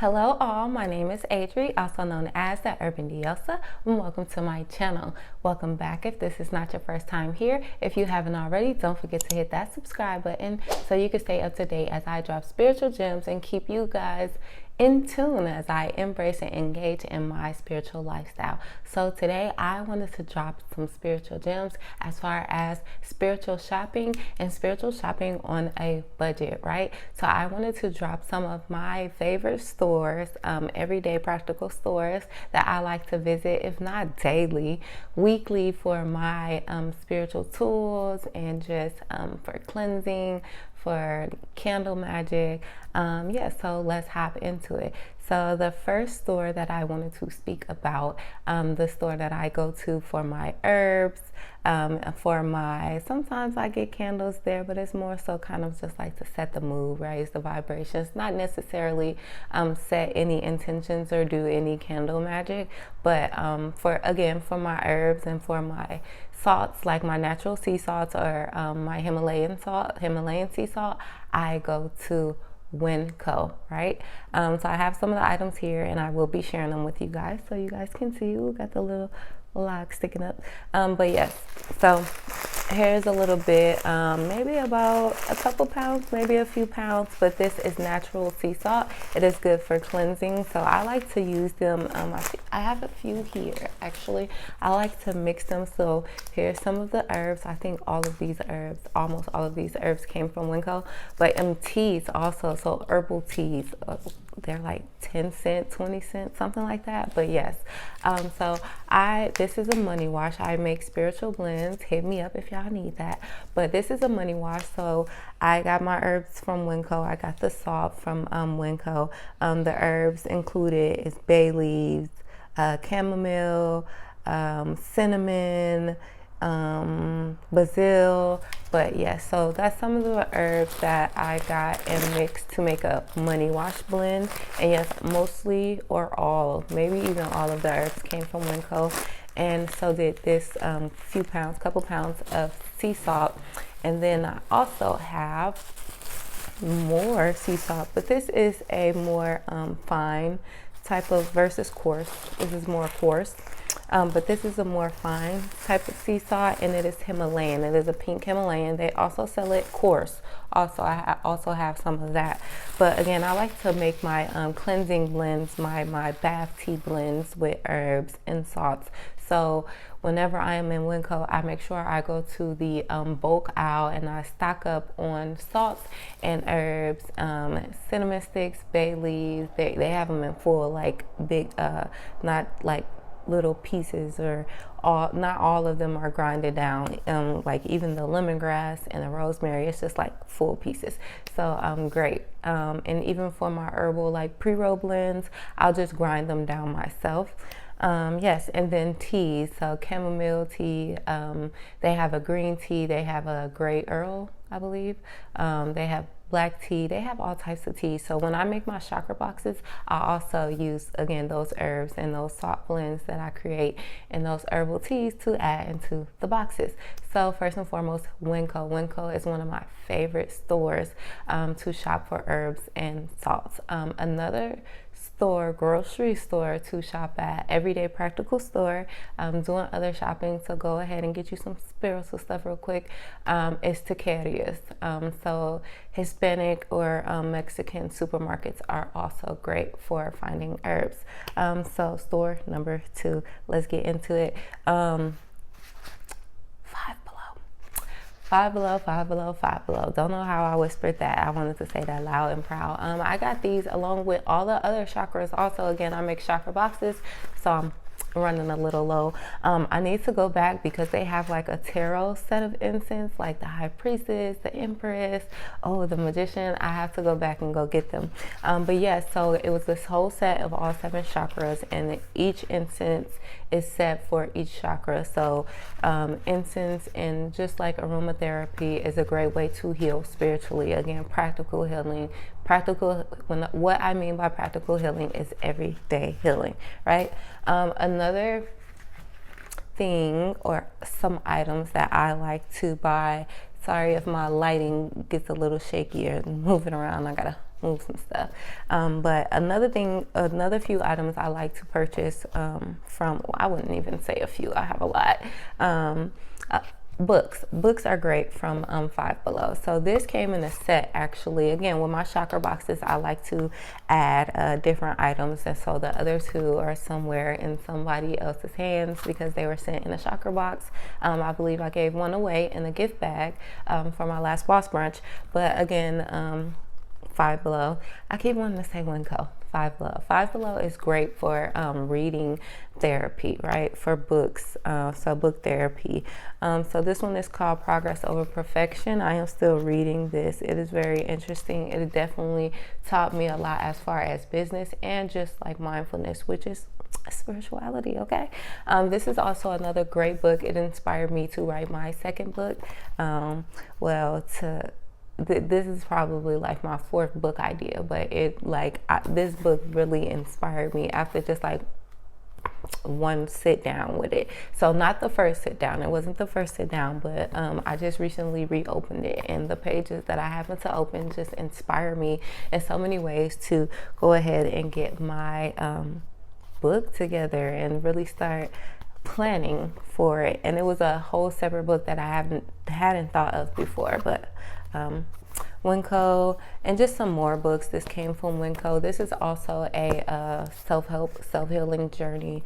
Hello all, my name is Adri, also known as the Urban Diosa, and welcome to my channel. Welcome back if this is not your first time here. If you haven't already, don't forget to hit that subscribe button so you can stay up to date as I drop spiritual gems and keep you guys in tune as I embrace and engage in my spiritual lifestyle. So today I wanted to drop some spiritual gems as far as spiritual shopping and spiritual shopping on a budget, right? So I wanted to drop some of my favorite stores, everyday practical stores that I like to visit, if not daily, weekly, for my spiritual tools and just for cleansing, for candle magic. So let's hop into it. So the first store that I wanted to speak about, the store that I go to for my herbs, sometimes I get candles there, but it's more so kind of just like to set the mood, raise the vibrations, not necessarily set any intentions or do any candle magic, but for my herbs and for my salts, like my natural sea salts or my Himalayan sea salt, I go to Winco, right? So I have some of the items here and I will be sharing them with you guys so you guys can see. We got the little log sticking up. But yes, so here's a little bit, maybe about a couple pounds, maybe a few pounds, but this is natural sea salt. It is good for cleansing, so I like to use them. I have a few here actually. I like to mix them. So here's some of the herbs. I think almost all of these herbs came from Winco, but teas also, so herbal teas, they're like 10 cents, 20 cents, something like that. But yes, this is a money wash. I make spiritual blends. Hit me up if y'all need that. But this is a money wash. So I got my herbs from Winco. I got the salt from Winco. The herbs included is bay leaves, chamomile, cinnamon, basil. But yes, so that's some of the herbs that I got and mixed to make a money wash blend. And yes, mostly or all, maybe even all of the herbs came from Winco. And so did this couple pounds of sea salt. And then I also have more sea salt, but this is a more fine type of versus coarse. This is more coarse. But this is a more fine type of sea salt, and it is Himalayan. It is a pink Himalayan. They also sell it coarse. Also, I also have some of that. But again, I like to make my cleansing blends, my bath tea blends with herbs and salts. So whenever I am in Winco, I make sure I go to the bulk aisle and I stock up on salts and herbs, cinnamon sticks, bay leaves. They have them in full, like big, not like little pieces, or not all of them are grinded down, like even the lemongrass and the rosemary, it's just like full pieces. So great. And even for my herbal like pre-roll blends, I'll just grind them down myself. Yes, and then teas, so chamomile tea, they have a green tea, they have a gray Earl, I believe, they have black tea, they have all types of tea. So when I make my chakra boxes, I also use, again, those herbs and those salt blends that I create and those herbal teas to add into the boxes. So first and foremost, Winco. Winco is one of my favorite stores to shop for herbs and salts. Another grocery store to shop at, everyday practical store, doing other shopping, so go ahead and get you some spiritual stuff real quick, is Taquerias. So Hispanic or Mexican supermarkets are also great for finding herbs. So store number 2, let's get into it. Five below. Don't know how I whispered that. I wanted to say that loud and proud. I got these along with all the other chakras. Also, again, I make chakra boxes, so I'm running a little low. I need to go back because they have like a tarot set of incense, like the High Priestess, the Empress, the Magician. I have to go back and go get them. But yes, so it was this whole set of all 7 chakras, and each incense is set for each chakra. So incense and just like aromatherapy is a great way to heal spiritually. Again, practical healing. What I mean by practical healing is everyday healing, right? Another thing or some items that I like to buy. Sorry if my lighting gets a little shaky or moving around. I gotta move some stuff. But another few items I like to purchase from, well, I wouldn't even say a few, I have a lot. Books are great from Five Below. So this came in a set, actually. Again, with my chakra boxes, I like to add different items, and so the other two are somewhere in somebody else's hands because they were sent in a chakra box. I believe I gave one away in a gift bag for my last boss brunch. But again, Five Below. I keep wanting to say Winco. Five Below. Five Below is great for reading therapy, right? For books, so book therapy. So this one is called Progress Over Perfection. I am still reading this. It is very interesting. It definitely taught me a lot as far as business and just like mindfulness, which is spirituality. Okay. This is also another great book. It inspired me to write my second book. This is probably like my fourth book idea, but this book really inspired me after just like one sit down with it. So not the first sit down, it wasn't the first sit down, but I just recently reopened it, and the pages that I happened to open just inspire me in so many ways to go ahead and get my book together and really start planning for it. And it was a whole separate book that I hadn't thought of before, but Winco, and just some more books. This came from Winco. This is also a self-help, self-healing journey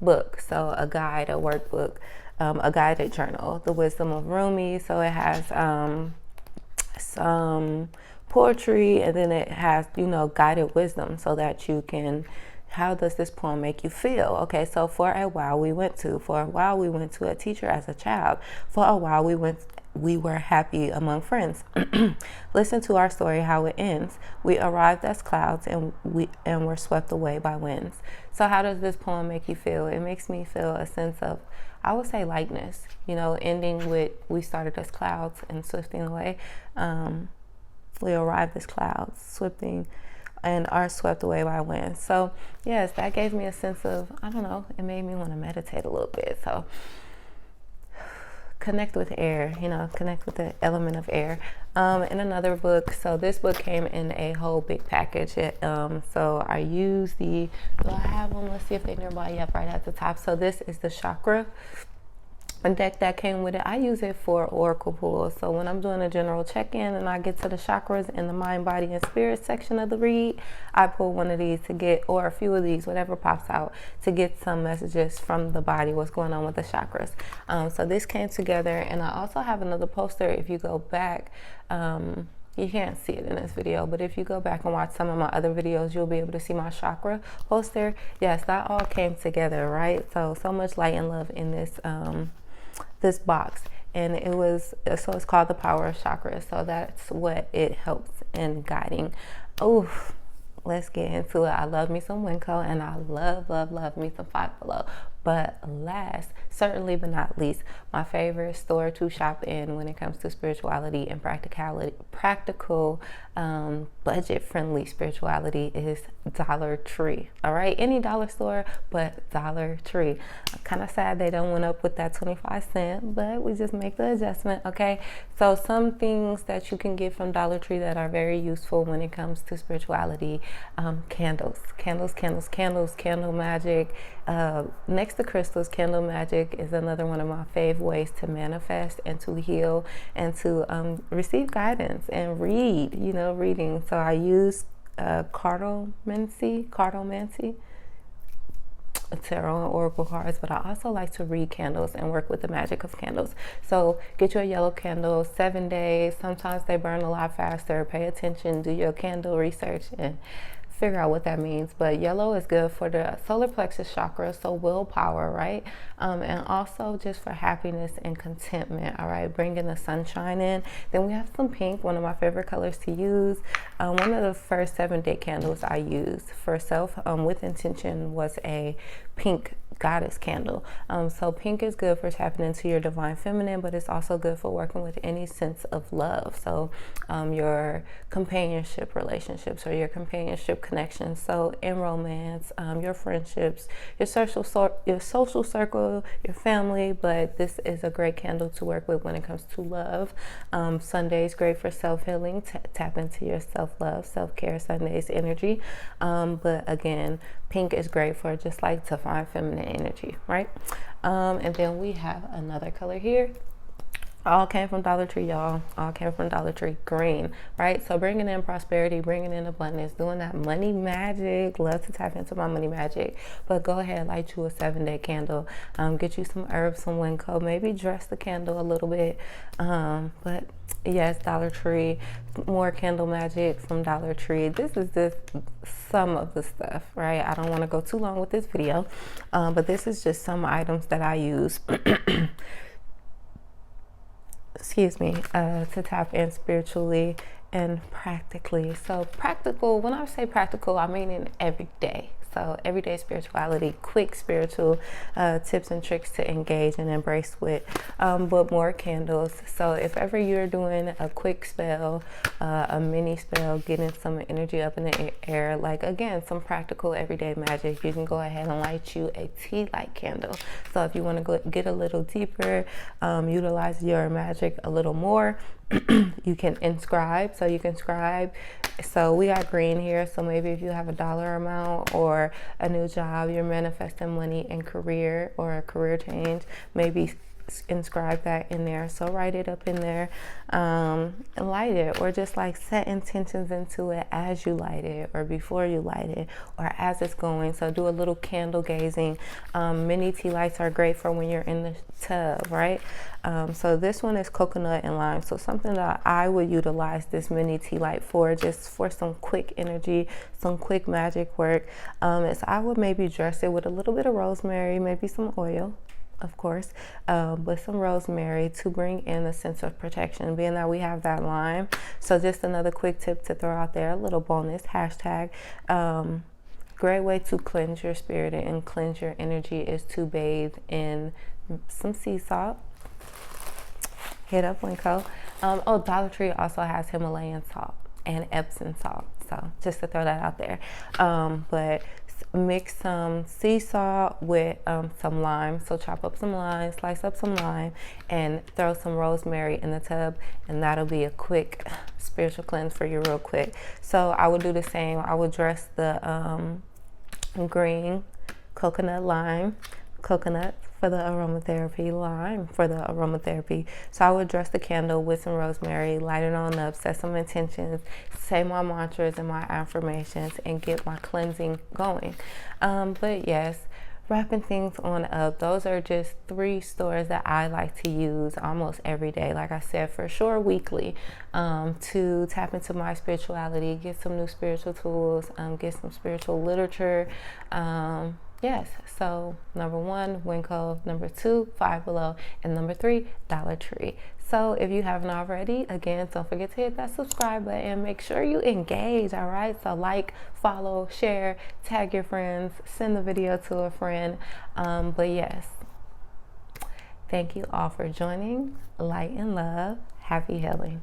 book. So a guide, a workbook, a guided journal, The Wisdom of Rumi. So it has some poetry, and then it has, guided wisdom so that you can, how does this poem make you feel? Okay, so for a while we went to a teacher as a child. For a while we were happy among friends. Listen to our story, how it ends. We arrived as clouds and were swept away by winds. So how does this poem make you feel? It makes me feel a sense of, I would say, lightness, ending with we started as clouds and swifting away. We arrived as clouds, swifting, and are swept away by winds. So yes, that gave me a sense of, I don't know, it made me want to meditate a little bit. So connect with air, connect with the element of air. In another book, so this book came in a whole big package. So I use do I have them? Let's see if they're nearby. Yep, right at the top. So this is the chakra deck that came with it. I use it for oracle pulls. So when I'm doing a general check-in and I get to the chakras in the mind, body, and spirit section of the read, I pull one of these to get, or a few of these, whatever pops out, to get some messages from the body, what's going on with the chakras. So this came together, and I also have another poster. If you go back, you can't see it in this video, but if you go back and watch some of my other videos, you'll be able to see my chakra poster. Yes, that all came together, right? So much light and love in this box, and it's called The Power of Chakras. So that's what it helps in guiding. Let's get into it. I love me some Winco, and I love me some Five Below. But last, certainly but not least, my favorite store to shop in when it comes to spirituality and practical, budget-friendly spirituality is Dollar Tree. All right, any dollar store, but Dollar Tree. I'm kind of sad they don't went up with that 25 cents, but we just make the adjustment. Okay, so some things that you can get from Dollar Tree that are very useful when it comes to spirituality: candles, candle magic. Next to crystals, candle magic is another one of my fave ways to manifest and to heal and to receive guidance and reading. So I use cartomancy, tarot and oracle cards, but I also like to read candles and work with the magic of candles. So get your yellow candles, 7 days. Sometimes they burn a lot faster. Pay attention, do your candle research, and figure out what that means. But yellow is good for the solar plexus chakra, so willpower, right? And also just for happiness and contentment, all right? Bringing the sunshine in. Then we have some pink, one of my favorite colors to use. One of the first 7-day candles I used for self with intention was a pink goddess candle. So pink is good for tapping into your divine feminine, but it's also good for working with any sense of love. So your companionship relationships or your companionship connections. So in romance, your friendships, your social circle, your family. But this is a great candle to work with when it comes to love. Sunday is great for self-healing. Tap into your self-love, self-care Sundays energy. But again, pink is great for just like divine feminine energy, right? And then we have another color here. All came from Dollar Tree, y'all. All came from Dollar Tree. Green, right? So bringing in prosperity, bringing in abundance, doing that money magic. Love to tap into my money magic. But go ahead, light you a 7-day candle. Get you some herbs, some Winco. Maybe dress the candle a little bit. But yes, Dollar Tree. More candle magic from Dollar Tree. This is just some of the stuff, right? I don't want to go too long with this video. But this is just some items that I use. Excuse me, to tap in spiritually and practically. So practical, when I say practical, I mean in every day. So everyday spirituality, quick spiritual tips and tricks to engage and embrace with, but more candles. So if ever you're doing a quick spell, a mini spell, getting some energy up in the air, like again, some practical everyday magic, you can go ahead and light you a tea light candle. So if you want to go get a little deeper, utilize your magic a little more, you can inscribe. So you can scribe. So we got green here. So maybe if you have a dollar amount or a new job, you're manifesting money and career or a career change, maybe inscribe that in there. So write it up in there, and light it, or just like set intentions into it as you light it or before you light it or as it's going. So do a little candle gazing. Mini tea lights are great for when you're in the tub, right? So this one is coconut and lime. So something that I would utilize this mini tea light for, just for some quick energy, some quick magic work, is I would maybe dress it with a little bit of rosemary, maybe some oil, of course, but some rosemary to bring in a sense of protection, being that we have that lime. So just another quick tip to throw out there, a little bonus, hashtag. Great way to cleanse your spirit and cleanse your energy is to bathe in some sea salt. Hit up Winco. Dollar Tree also has Himalayan salt and Epsom salt. So just to throw that out there. But mix some sea salt with some lime. So chop up some lime, slice up some lime, and throw some rosemary in the tub, and that'll be a quick spiritual cleanse for you real quick. So I would do the same. I would dress the green, coconut, lime, coconut for the aromatherapy, lime for the aromatherapy. So I would dress the candle with some rosemary, light it on up, set some intentions, say my mantras and my affirmations, and get my cleansing going. But yes, wrapping things on up, those are just 3 stores that I like to use almost every day. Like I said, for sure weekly, to tap into my spirituality, get some new spiritual tools, get some spiritual literature. Yes, so number 1, Winco, number 2, Five Below, and number 3, Dollar Tree. So if you haven't already, again, don't forget to hit that subscribe button. Make sure you engage, all right? So like, follow, share, tag your friends, send the video to a friend. But yes, thank you all for joining. Light and love. Happy healing.